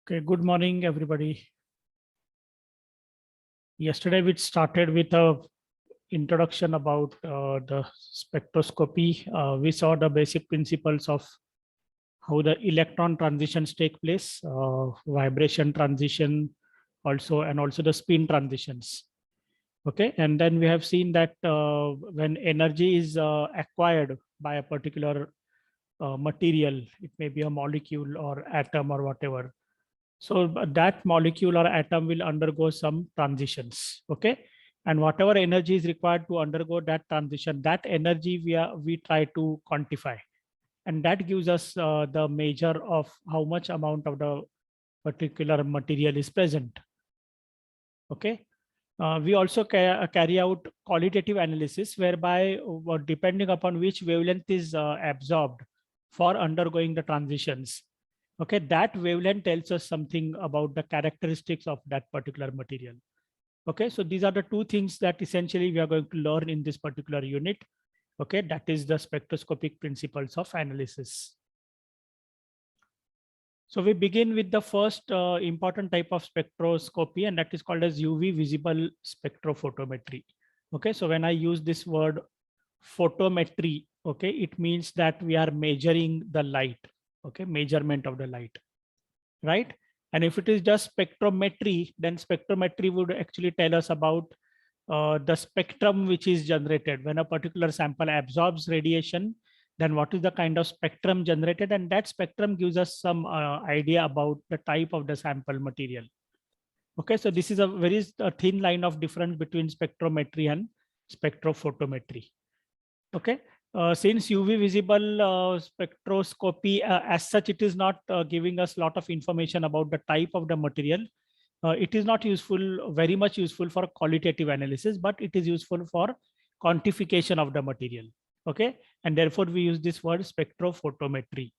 Okay, good morning, everybody. Yesterday, we started with a introduction about the spectroscopy. We saw the basic principles of how the electron transitions take place, vibration transition, and also the spin transitions. Okay, and then we have seen that when energy is acquired by a particular material, it may be a molecule or atom or whatever. So that molecule or atom will undergo some transitions. Okay. And whatever energy is required to undergo that transition, that energy we try to quantify. And that gives us the measure of how much amount of the particular material is present. Okay. We also carry out qualitative analysis whereby depending upon which wavelength is absorbed for undergoing the transitions. Okay, that wavelength tells us something about the characteristics of that particular material. Okay, so these are the two things that essentially we are going to learn in this particular unit. Okay, that is the spectroscopic principles of analysis. So we begin with the first important type of spectroscopy, and that is called as UV visible spectrophotometry. Okay, so when I use this word photometry, okay, it means that we are measuring the light. Okay, measurement of the light, right? And if it is just spectrometry, then spectrometry would actually tell us about the spectrum which is generated when a particular sample absorbs radiation. Then what is the kind of spectrum generated, and that spectrum gives us some idea about the type of the sample material. Okay, so this is a very thin line of difference between spectrometry and spectrophotometry. Okay, since UV visible spectroscopy as such, it is not giving us a lot of information about the type of the material. It is not useful, very much useful for qualitative analysis, but it is useful for quantification of the material. Okay, and therefore we use this word spectrophotometry.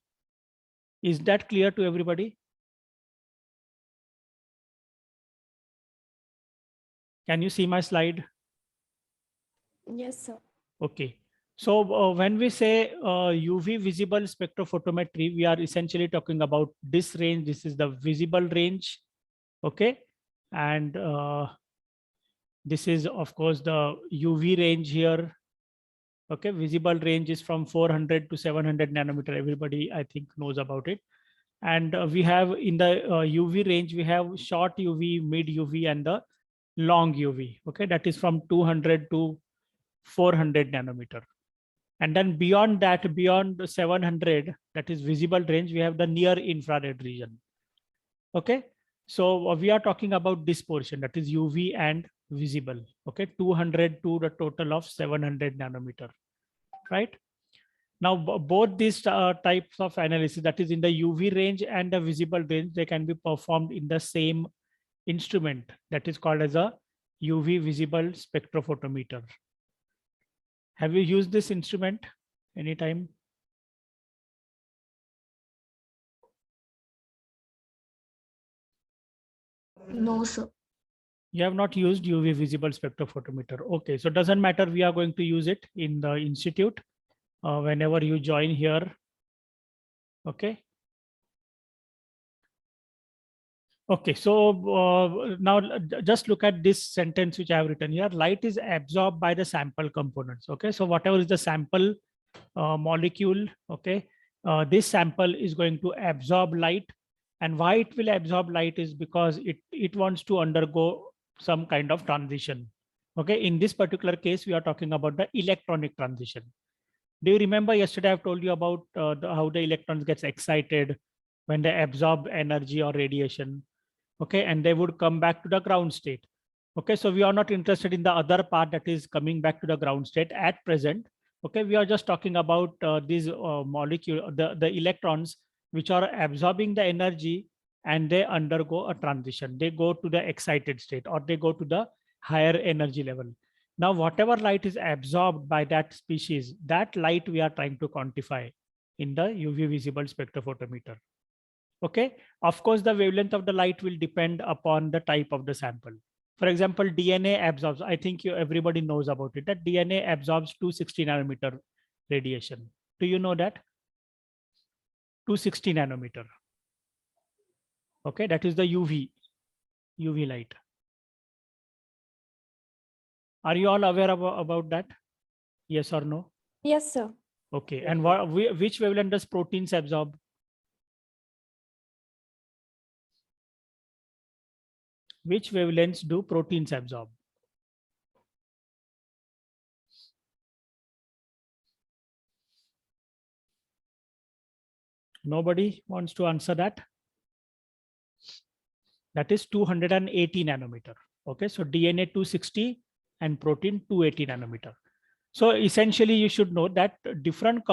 Is that clear to everybody? Can you see my slide? Yes, sir. Okay. So when we say UV visible spectrophotometry, we are essentially talking about this range. This is the visible range. Okay. And this is, of course, the UV range here. Okay. Visible range is from 400 to 700 nanometer. Everybody, I think, knows about it. And we have in the UV range, we have short UV, mid UV, and the long UV. Okay. That is from 200 to 400 nanometer. And then beyond that, beyond 700, that is visible range, we have the near infrared region. Okay, so we are talking about this portion, that is UV and visible. Okay, 200 to the total of 700 nanometer, right? Now, both these types of analysis, that is in the UV range and the visible range, they can be performed in the same instrument that is called as a UV visible spectrophotometer. Have you used this instrument anytime? No, sir. You have not used UV visible spectrophotometer. Okay, so doesn't matter. We are going to use it in the institute whenever you join here. Okay. Okay, so now just look at this sentence which I have written here. Light is absorbed by the sample components. Okay, so whatever is the sample molecule, okay, this sample is going to absorb light. And why it will absorb light is because it wants to undergo some kind of transition. Okay, in this particular case, we are talking about the electronic transition. Do you remember yesterday I've told you about how the electrons gets excited when they absorb energy or radiation? Okay, and they would come back to the ground state. Okay, so we are not interested in the other part, that is coming back to the ground state at present. Okay, we are just talking about these molecule, the electrons which are absorbing the energy, and they undergo a transition. They go to the excited state, or they go to the higher energy level. Now, whatever light is absorbed by that species, that light we are trying to quantify in the UV visible spectrophotometer. Okay, of course, the wavelength of the light will depend upon the type of the sample. For example, DNA absorbs, I think everybody knows about it, that DNA absorbs 260 nanometer radiation. Do you know that? 260 nanometer. Okay, that is the UV light. Are you all aware about that? Yes or no? Yes, sir. Okay, and which wavelength does proteins absorb? Which wavelengths do proteins absorb? Nobody wants to answer that? That is 280 nanometer. Okay, so DNA 260 and protein 280 nanometer. So essentially, you should know that different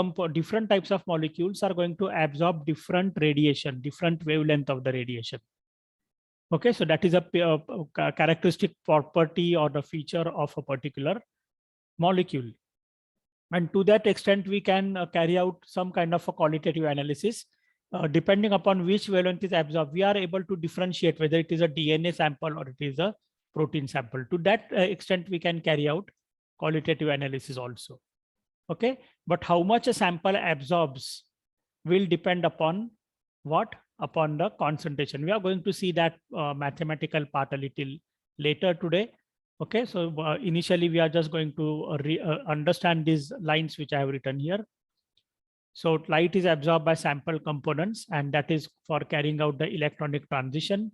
types of molecules are going to absorb different radiation, different wavelength of the radiation. Okay, so that is a characteristic property or the feature of a particular molecule. And to that extent, we can carry out some kind of a qualitative analysis. Depending upon which wavelength is absorbed, we are able to differentiate whether it is a DNA sample or it is a protein sample. To that extent, we can carry out qualitative analysis also. Okay, but how much a sample absorbs will depend upon what? Upon the concentration. We are going to see that mathematical part a little later today. Okay, so initially we are just going to understand these lines which I have written here. So light is absorbed by sample components, and that is for carrying out the electronic transition.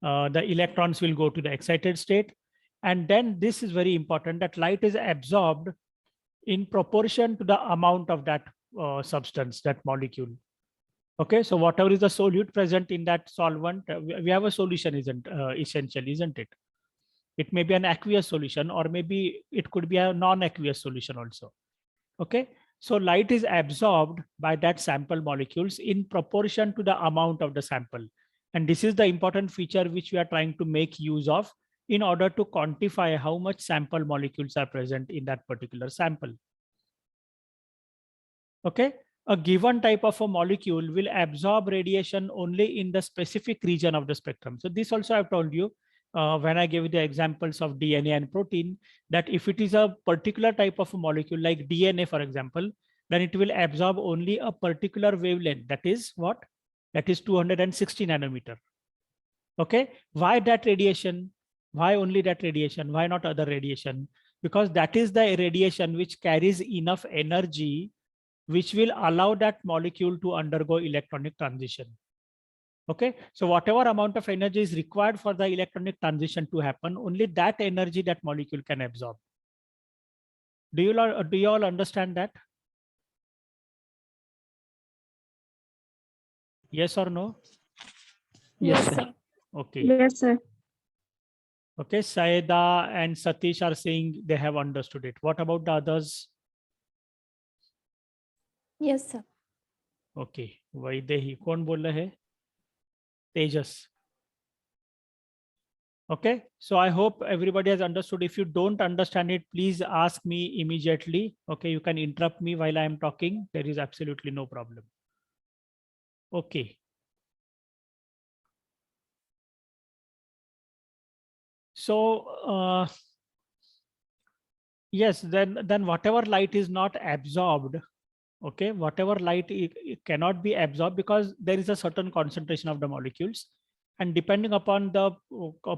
The electrons will go to the excited state. And then this is very important, that light is absorbed in proportion to the amount of that substance, that molecule. Okay, so whatever is the solute present in that solvent, we have a solution, isn't essential, isn't it? It may be an aqueous solution, or maybe it could be a non-aqueous solution also. Okay, so light is absorbed by that sample molecules in proportion to the amount of the sample. And this is the important feature which we are trying to make use of in order to quantify how much sample molecules are present in that particular sample. Okay, a given type of a molecule will absorb radiation only in the specific region of the spectrum. So this also I've told you when I gave you the examples of DNA and protein, that if it is a particular type of a molecule like DNA, for example, then it will absorb only a particular wavelength. That is what? That is 260 nanometer. Okay, why that radiation? Why only that radiation? Why not other radiation? Because that is the radiation which carries enough energy which will allow that molecule to undergo electronic transition. Okay, so whatever amount of energy is required for the electronic transition to happen, only that energy that molecule can absorb. Do you all understand that? Yes or no? Yes, sir. Okay. Yes, sir. Okay, Saida and Satish are saying they have understood it. What about the others? Yes, sir. Okay, Vaidehi, कौन बोल रहा है? Tejas. Okay, so I hope everybody has understood. If you don't understand it, please ask me immediately. Okay, you can interrupt me while I am talking. There is absolutely no problem. Okay. So yes, then whatever light is not absorbed, okay, whatever light it cannot be absorbed because there is a certain concentration of the molecules, and depending upon the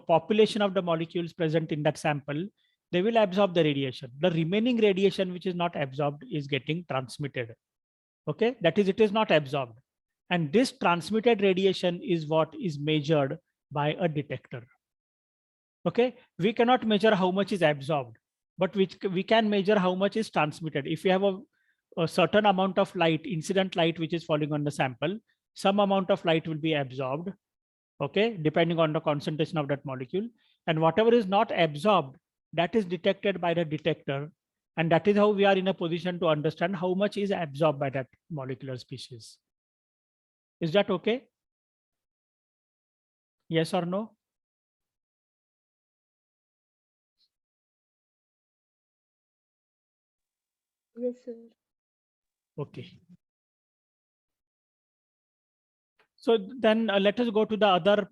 population of the molecules present in that sample, they will absorb the radiation. The remaining radiation which is not absorbed is getting transmitted. Okay, that is, it is not absorbed, and this transmitted radiation is what is measured by a detector. Okay, we cannot measure how much is absorbed, but we can measure how much is transmitted. If we have a certain amount of light, incident light, which is falling on the sample, some amount of light will be absorbed, okay, depending on the concentration of that molecule, and whatever is not absorbed, that is detected by the detector, and that is how we are in a position to understand how much is absorbed by that molecular species. Is that okay? Yes or no? Yes, sir. Okay. So then let us go to the other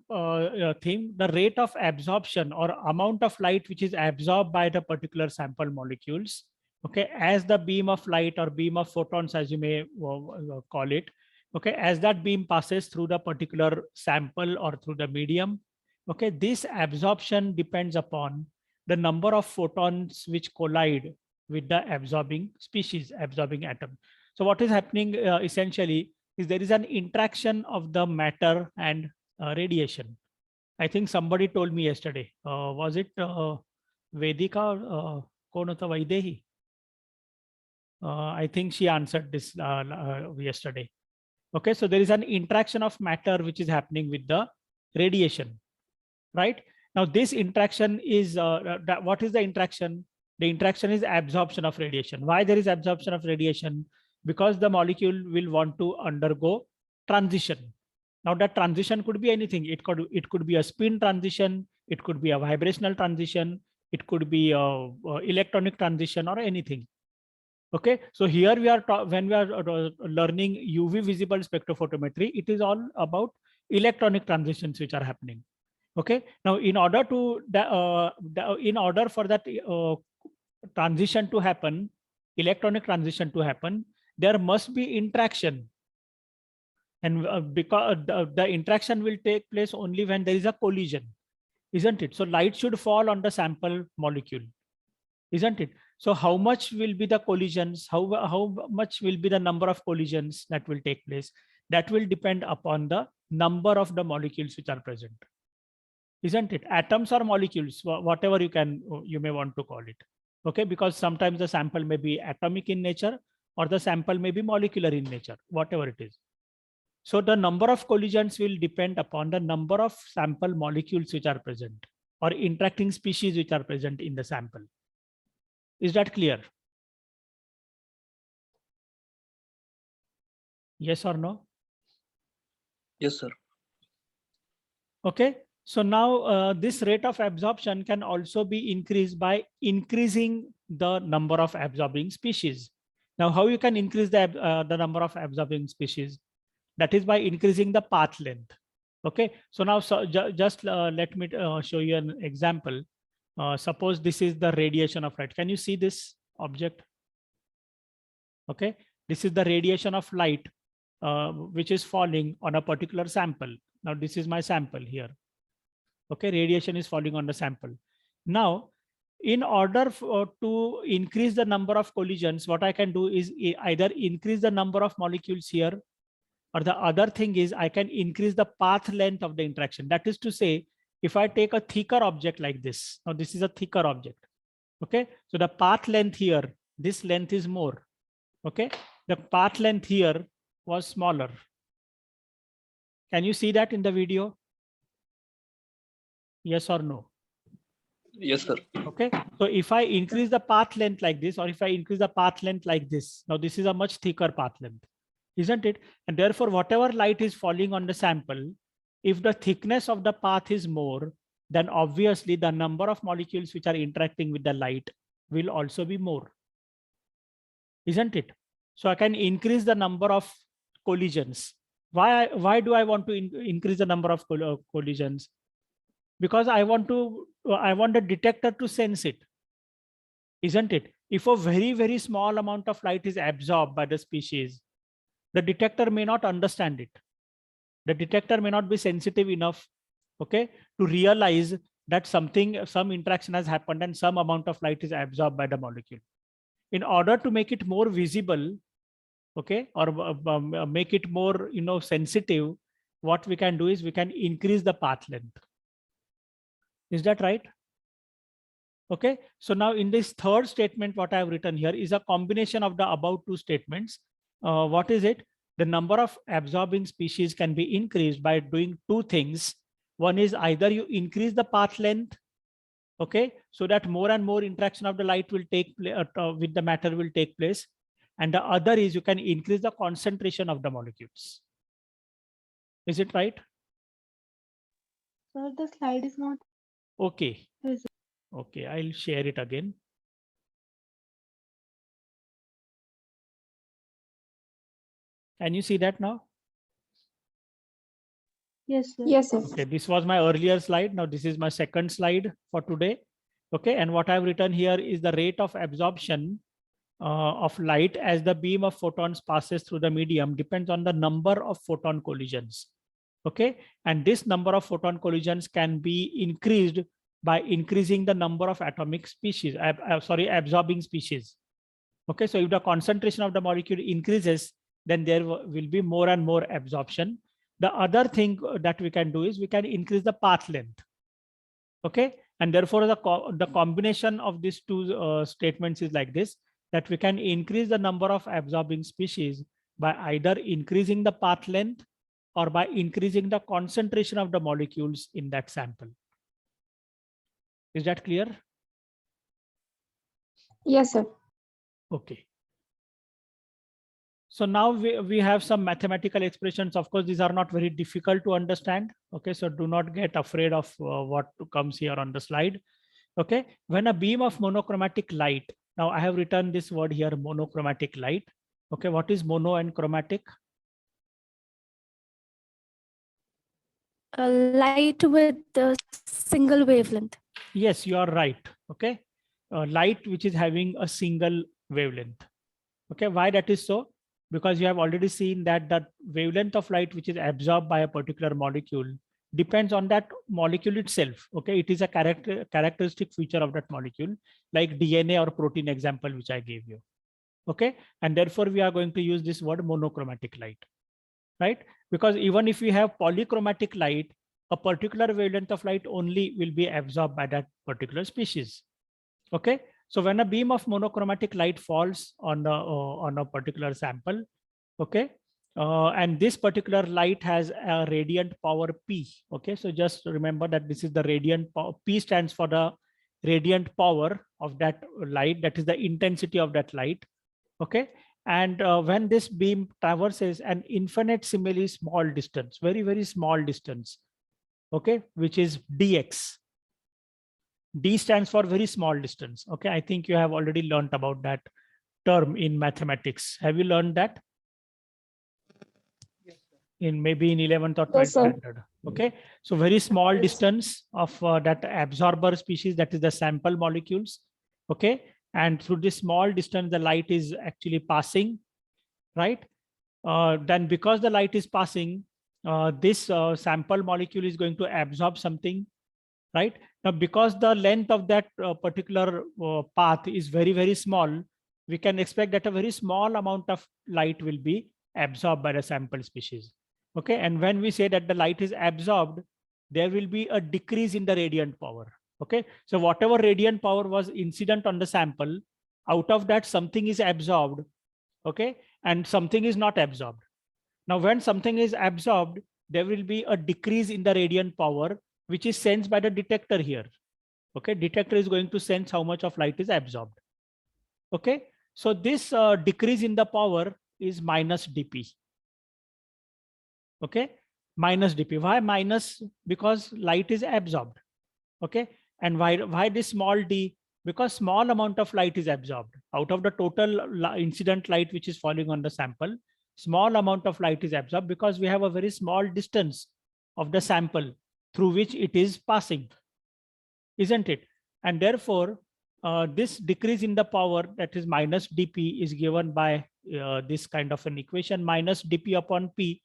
theme, the rate of absorption or amount of light which is absorbed by the particular sample molecules. Okay, as the beam of light or beam of photons, as you may call it, Okay, as that beam passes through the particular sample or through the medium, okay, this absorption depends upon the number of photons which collide with the absorbing species, absorbing atom. So what is happening essentially is there is an interaction of the matter and radiation. I think somebody told me yesterday. Was it Vedika or कौन होता Vaidehi? I think she answered this yesterday. Okay, so there is an interaction of matter which is happening with the radiation, right? Now this interaction is, what is the interaction? The interaction is absorption of radiation. Why there is absorption of radiation? Because the molecule will want to undergo transition. Now that transition could be anything. It could be a spin transition, it could be a vibrational transition, it could be a electronic transition or anything. Okay, so here we are when we are learning UV visible spectrophotometry, it is all about electronic transitions which are happening. Okay, now in order to in order for that transition to happen, electronic transition to happen, there must be interaction, and because the interaction will take place only when there is a collision, isn't it? So light should fall on the sample molecule, isn't it? So how much will be the collisions? How much will be the number of collisions that will take place? That will depend upon the number of the molecules which are present, isn't it? Atoms or molecules, whatever you may want to call it. Okay, because sometimes the sample may be atomic in nature or the sample may be molecular in nature, whatever it is. So the number of collisions will depend upon the number of sample molecules which are present or interacting species which are present in the sample. Is that clear? Yes or no? Yes, sir. Okay. So now this rate of absorption can also be increased by increasing the number of absorbing species. Now, how you can increase the number of absorbing species? That is by increasing the path length. Okay. So now, just let me show you an example. Suppose this is the radiation of light. Can you see this object? Okay. This is the radiation of light which is falling on a particular sample. Now, this is my sample here. Okay, radiation is falling on the sample. Now, in order to increase the number of collisions, what I can do is either increase the number of molecules here, or the other thing is I can increase the path length of the interaction. That is to say, if I take a thicker object like this, now this is a thicker object. Okay, so the path length here, this length is more. Okay, the path length here was smaller. Can you see that in the video? Yes or no? Yes, sir. Okay, so if I increase the path length like this, or if I increase the path length like this, now this is a much thicker path length, isn't it? And therefore, whatever light is falling on the sample, if the thickness of the path is more, then obviously the number of molecules which are interacting with the light will also be more, isn't it? So I can increase the number of collisions. Why do I want to increase the number of collisions? Because I want the detector to sense it, isn't it? If a very, very small amount of light is absorbed by the species, the detector may not understand it. The detector may not be sensitive enough, okay, to realize that some interaction has happened and some amount of light is absorbed by the molecule. In order to make it more visible, okay, or make it more, sensitive, what we can do is we can increase the path length. Is that right? Okay, so now in this third statement, what I have written here is a combination of the above two statements. What is it? The number of absorbing species can be increased by doing two things. One is either you increase the path length, okay, so that more and more interaction of the light will take with the matter will take place. And the other is you can increase the concentration of the molecules. Is it right? Sir, the slide is not. Okay. Yes. Okay, I'll share it again. Can you see that now? Yes, sir. Yes, sir. Okay, this was my earlier slide. Now this is my second slide for today. Okay, and what I've written here is the rate of absorption of light as the beam of photons passes through the medium depends on the number of photon collisions. Okay, and this number of photon collisions can be increased by increasing the number of atomic species, absorbing species. Okay, so if the concentration of the molecule increases, then there will be more and more absorption. The other thing that we can do is we can increase the path length. Okay, and therefore the combination of these two statements is like this, that we can increase the number of absorbing species by either increasing the path length or by increasing the concentration of the molecules in that sample. Is that clear? Yes, sir. Okay. So now we have some mathematical expressions. Of course, these are not very difficult to understand. Okay, so do not get afraid of what comes here on the slide. Okay, when a beam of monochromatic light, now I have written this word here, monochromatic light. Okay, what is mono and chromatic? A light with the single wavelength. Yes, you are right. Okay, light which is having a single wavelength. Okay, why that is so? Because you have already seen that the wavelength of light which is absorbed by a particular molecule depends on that molecule itself. Okay, it is a characteristic feature of that molecule, like DNA or protein example which I gave you. Okay, and therefore we are going to use this word monochromatic light, right? Because even if we have polychromatic light, a particular wavelength of light only will be absorbed by that particular species. Okay, so when a beam of monochromatic light falls on a particular sample, okay, and this particular light has a radiant power P. Okay, so just remember that this is the radiant power. P stands for the radiant power of that light, that is the intensity of that light. Okay, and when this beam traverses an infinitesimally small distance, very small distance, okay, which is dx. D stands for very small distance. Okay, I think you have already learned about that term in mathematics. Have you learned that? In maybe in 11th or 12th Yes, sir. standard. Okay, so very small distance of that absorber species, that is the sample molecules. Okay, and through this small distance the light is actually passing, right? Then because the light is passing, this sample molecule is going to absorb something, right? Now because the length of that particular path is very small, we can expect that a very small amount of light will be absorbed by the sample species. Okay, and when we say that the light is absorbed, there will be a decrease in the radiant power. Okay, so whatever radiant power was incident on the sample, out of that something is absorbed. Okay, and something is not absorbed. Now when something is absorbed, there will be a decrease in the radiant power, which is sensed by the detector here. Okay, detector is going to sense how much of light is absorbed. Okay, so this decrease in the power is minus dp. Okay, minus dp. Why minus? Because light is absorbed. Okay, and why this small d? Because small amount of light is absorbed out of the total incident light which is falling on the sample. Small amount of light is absorbed because we have a very small distance of the sample through which it is passing, isn't it? And therefore this decrease in the power, that is minus dp, is given by this kind of an equation, minus dp upon p.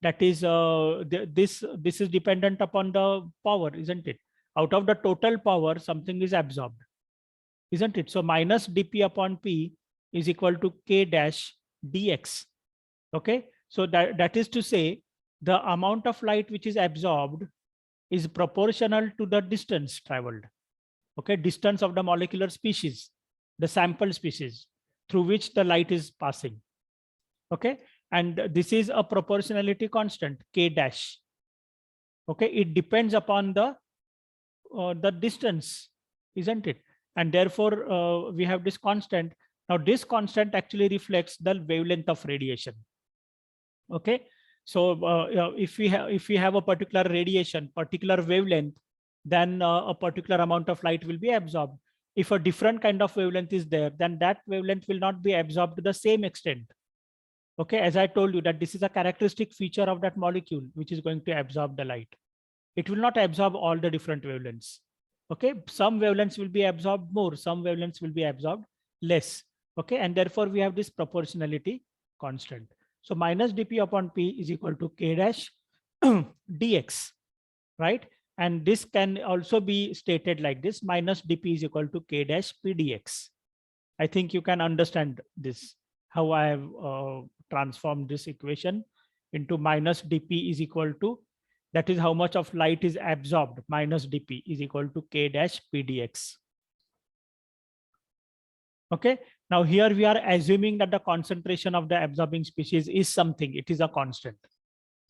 That is this is dependent upon the power, isn't it? Out of the total power something is absorbed, isn't it? So minus dp upon p is equal to k dash dx. Okay, so that is to say the amount of light which is absorbed is proportional to the distance traveled. Okay, distance of the molecular species, the sample species through which the light is passing. Okay, and this is a proportionality constant, k dash. Okay, it depends upon the distance, isn't it? And therefore we have this constant. Now this constant actually reflects the wavelength of radiation. Okay, so if we have a particular radiation, particular wavelength, then a particular amount of light will be absorbed. If a different kind of wavelength is there, then that wavelength will not be absorbed to the same extent. Okay, as I told you that this is a characteristic feature of that molecule which is going to absorb the light. It will not absorb all the different wavelengths. Okay, some wavelengths will be absorbed more, some wavelengths will be absorbed less. Okay, and therefore we have this proportionality constant. So minus dp upon p is equal to k dash dx, right? And this can also be stated like this: minus dp is equal to k dash p dx. I think you can understand this, how I have transformed this equation into minus dp is equal to, that is how much of light is absorbed, minus dp is equal to k dash p dx. Okay, now here we are assuming that the concentration of the absorbing species is something, it is a constant.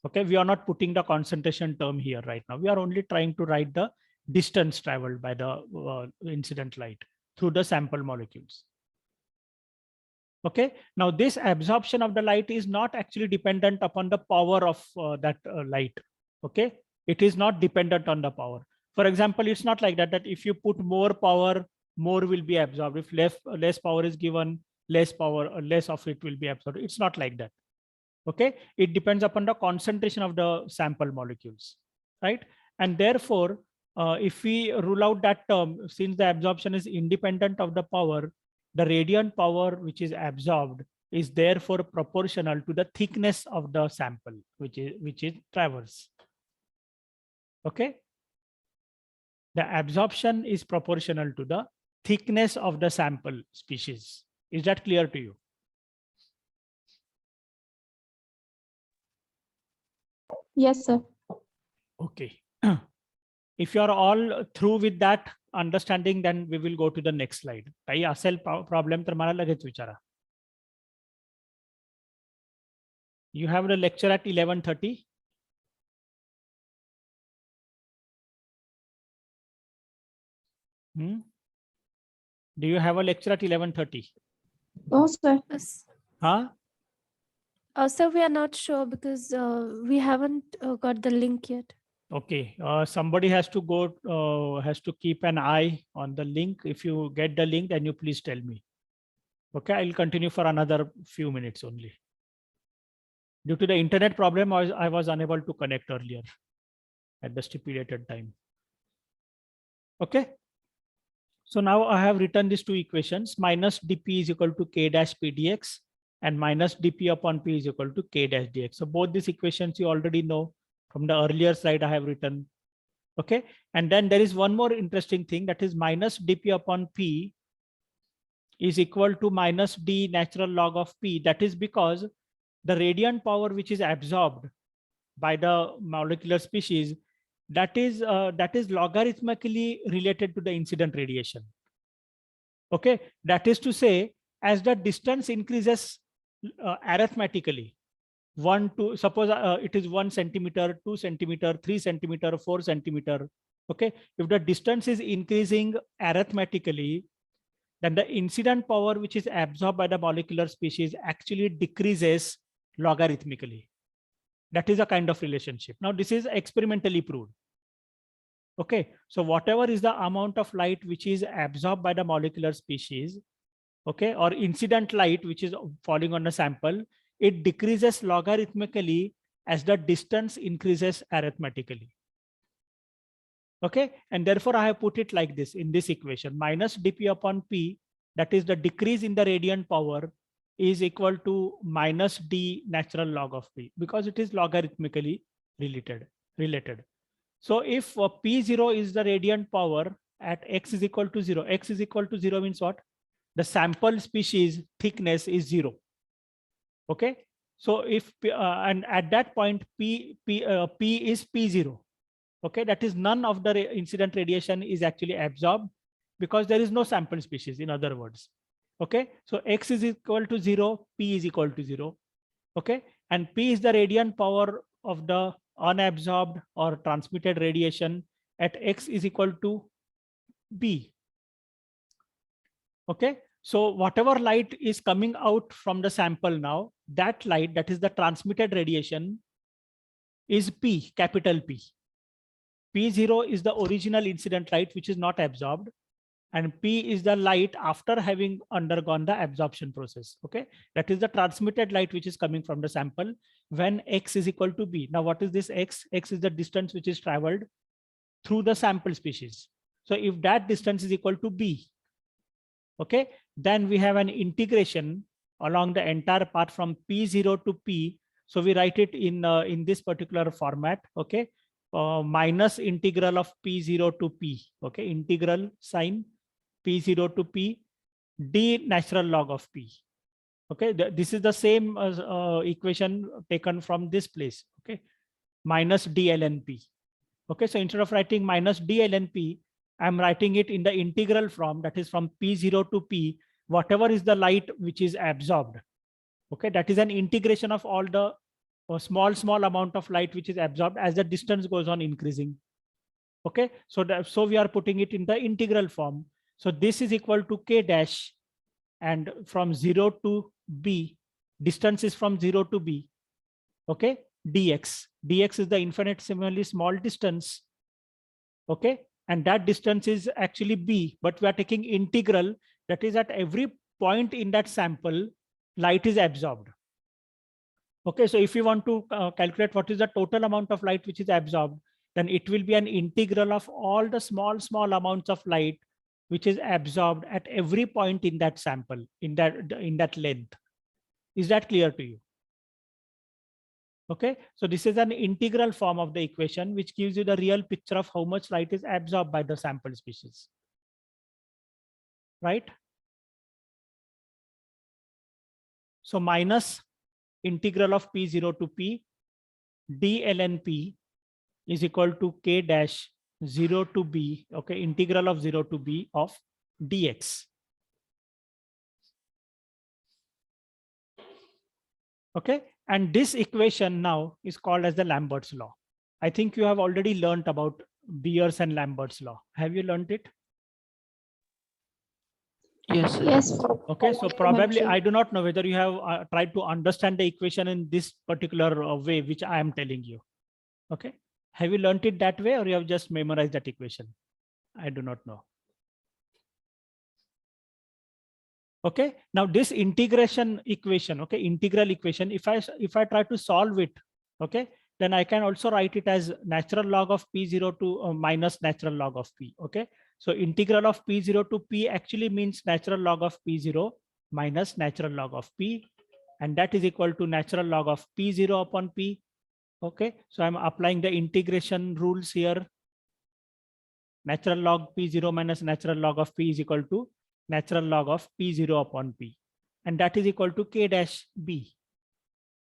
Okay, we are not putting the concentration term here right now. We are only trying to write the distance traveled by the incident light through the sample molecules. Okay, now this absorption of the light is not actually dependent upon the power of that light. Okay, it is not dependent on the power. For example, it's not like that, that if you put more power, more will be absorbed. If less power is given, less of it will be absorbed. It's not like that. Okay, it depends upon the concentration of the sample molecules, right? And therefore, if we rule out that term, since the absorption is independent of the power, the radiant power which is absorbed is therefore proportional to the thickness of the sample which is traverse. Okay, the absorption is proportional to the thickness of the sample species. Is that clear to you? Yes, sir. Okay. If you are all through with that understanding, then we will go to the next slide. काही असेल problem तर मला लगेच विचारा. You have the lecture at 11:30. Do you have a lecture at 11:30? No, sir. Yes. Huh? So we are not sure because we haven't got the link yet. Okay. Somebody has to go, has to keep an eye on the link. If you get the link, then you please tell me. Okay, I'll continue for another few minutes only. Due to the internet problem, I was unable to connect earlier at the stipulated time. Okay. So now I have written these two equations: minus dp is equal to k dash p dx and minus dp upon p is equal to k dash dx. So both these equations you already know from the earlier slide I have written. Okay. And then there is one more interesting thing, that is minus dp upon p is equal to minus d natural log of p. That is because the radiant power which is absorbed by the molecular species, that is logarithmically related to the incident radiation. Okay, that is to say, as the distance increases arithmetically, 1 to suppose it is 1 centimeter, 2 centimeter, 3 centimeter, 4 centimeter. Okay, if the distance is increasing arithmetically, then the incident power which is absorbed by the molecular species actually decreases logarithmically. That is a kind of relationship. Now this is experimentally proved. Okay, so whatever is the amount of light which is absorbed by the molecular species, okay, or incident light which is falling on a sample, it decreases logarithmically as the distance increases arithmetically. Okay, and therefore I have put it like this in this equation: minus dp upon p, that is the decrease in the radiant power, is equal to minus d natural log of p, because it is logarithmically related. So if p0 is the radiant power at x is equal to 0, x is equal to 0 means what? The sample species thickness is 0. Okay, so if and at that point p is p0. Okay, that is none of the incident radiation is actually absorbed because there is no sample species, in other words. Okay, so x is equal to 0, p is equal to 0. Okay, and p is the radiant power of the unabsorbed or transmitted radiation at x is equal to b. Okay, so whatever light is coming out from the sample now, that light, that is the transmitted radiation, is p, capital P. P0 is the original incident light which is not absorbed, and P is the light after having undergone the absorption process. Okay, that is the transmitted light which is coming from the sample when x is equal to b. Now what is this x? X is the distance which is traveled through the sample species. So if that distance is equal to b, okay, Then we have an integration along the entire path from P0 to P. So we write it in this particular format, okay? Minus integral of P0 to P, okay? Integral sign P0 to P, d natural log of P. Okay, this is the same as equation taken from this place, okay? Minus d ln P. Okay, so instead of writing minus d ln P, I'm writing it in the integral form, that is from P0 to P, whatever is the light which is absorbed. Okay, that is an integration of all the small amount of light which is absorbed as the distance goes on increasing. Okay, so so we are putting it in the integral form. So this is equal to k dash, and from 0 to B, distance is from 0 to B. Okay, dx is the infinitesimally small distance. Okay, and that distance is actually B, but we are taking integral, that is at every point in that sample light is absorbed. Okay, so if you want to calculate what is the total amount of light which is absorbed, then it will be an integral of all the small amounts of light which is absorbed at every point in that sample, in that length. Is that clear to you? Okay, so this is an integral form of the equation which gives you the real picture of how much light is absorbed by the sample species. Right? So minus integral of P0 to P, d ln P is equal to k dash 0 to B, okay, integral of 0 to B of dx. Okay, and this equation now is called as the Lambert's law. I think you have already learned about Beer's and Lambert's law. Have you learned it? Yes, sir. Yes. Okay, so probably I do not know whether you have tried to understand the equation in this particular way, which I am telling you. Okay, have you learned it that way, or you have just memorized that equation? I do not know. Okay, now this integration equation, okay, integral equation, if I try to solve it, okay, then I can also write it as natural log of P0 to minus natural log of P. Okay, so integral of P0 to P actually means natural log of P0 minus natural log of P, and that is equal to natural log of P0 upon P. Okay, so I'm applying the integration rules here. Natural log P0 minus natural log of P is equal to natural log of P0 upon P, and that is equal to k dash B.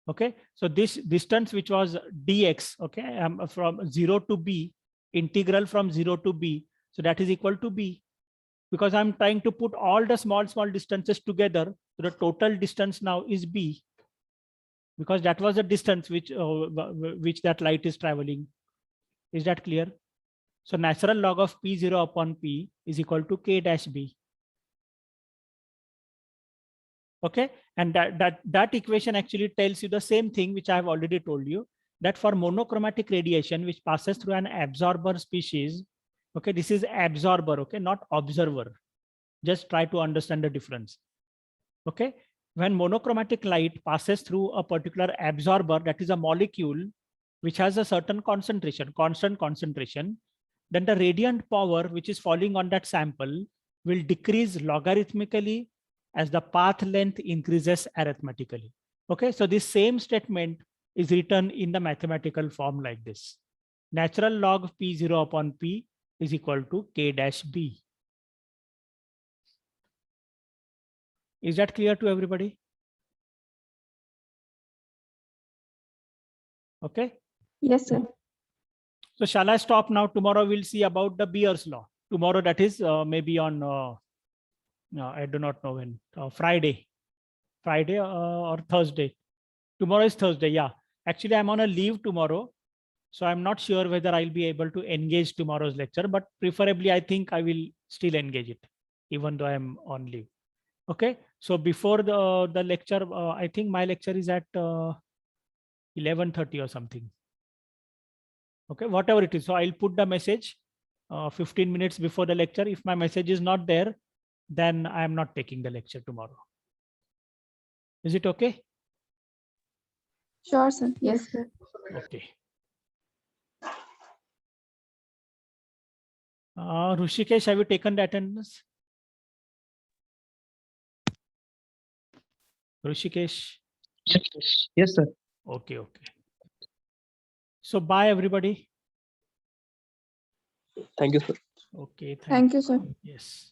Okay, so this distance which was dx, okay, from 0 to B, integral from 0 to B, so that is equal to B, because I'm trying to put all the small distances together, so the total distance now is B, because that was the distance which that light is traveling. Is that clear? So natural log of P0 upon P is equal to k dash B. Okay, and that equation actually tells you the same thing which I have already told you, that for monochromatic radiation which passes through an absorber species, okay, this is absorber, okay, not observer. Just try to understand the difference. Okay, when monochromatic light passes through a particular absorber, that is a molecule which has a certain concentration, constant concentration, then the radiant power which is falling on that sample will decrease logarithmically as the path length increases arithmetically. Okay, so this same statement is written in the mathematical form like this. Natural log P0 upon P is equal to k dash B. Is that clear to everybody? Okay. Yes, sir. So shall I stop now? Tomorrow we'll see about the Beer's law. Tomorrow, that is maybe on, I do not know when, Friday or Thursday. Tomorrow is Thursday, yeah. Actually, I'm on a leave tomorrow, so I'm not sure whether I'll be able to engage tomorrow's lecture, but preferably I think I will still engage it, even though I'm on leave. Okay, so before the lecture, I think my lecture is at 11:30 or something. Okay, whatever it is. So I'll put the message 15 minutes before the lecture. If my message is not there, then I am not taking the lecture tomorrow. Is it okay? Sure, sir. Yes, sir. Okay. Rushikesh, have you taken the attendance? Rishikesh? Yes, sir. Okay, okay. So bye, everybody. Thank you, sir. Okay, Thank you, sir. Yes.